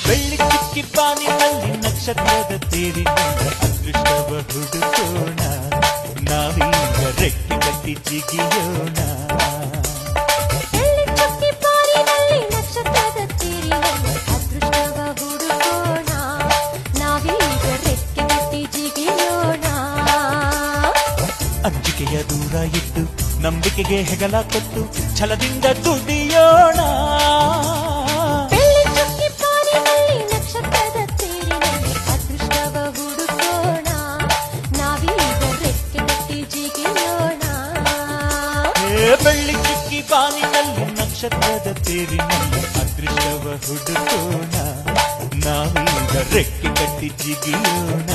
ಬೆಳ್ಳಿ ಚುಕ್ಕಿ ಬಾನಿನಲ್ಲಿ ನಕ್ಷತ್ರದ ತೇರಿನಿಂದ ಅದೃಷ್ಟವ ಹುಡುಕೋಣ, ನಾವೀಗ ರೆಕ್ಕೆ ಕಟ್ಟಿ ಜಿಗಿಯೋಣ. ಬೆಳ್ಳಿ ಚುಕ್ಕಿ ಬಾನಿನಲ್ಲಿ ನಕ್ಷತ್ರದ ತೇರಿನಿಂದ ಅದೃಷ್ಟವ ಹುಡುಕೋಣ, ನಾವೀಗ ರೆಕ್ಕೆ ಕಟ್ಟಿ ಜಿಗಿಯೋಣ. ಅಂಜಿಕೆಯ ದೂರ ಇಟ್ಟು ನಂಬಿಕೆಗೆ ಹೆಗಲ ಕೊಟ್ಟು ಛಲದಿಂದ ದುಡಿಯೋಣ. ಬೆಳ್ಳಿ ಚುಕ್ಕಿ ಬಾನಿನಲ್ಲಿ ನಕ್ಷತ್ರದ ತೇರಿನಲ್ಲಿ ಅದೃಷ್ಟವ ಹುಡುಕೋಣ, ನಾವೀಗ ರೆಕ್ಕೆ ಕಟ್ಟಿ ಜಿಗಿಯೋಣ. ಬೆಳ್ಳಿ ಚುಕ್ಕಿ ಬಾನಿನಲ್ಲಿ ನಕ್ಷತ್ರದ ತೇರಿನಲ್ಲಿ ಅದೃಷ್ಟವ ಹುಡುಕೋಣ, ನಾವೀಗ ರೆಕ್ಕೆ ಕಟ್ಟಿ ಜಿಗಿಯೋಣ.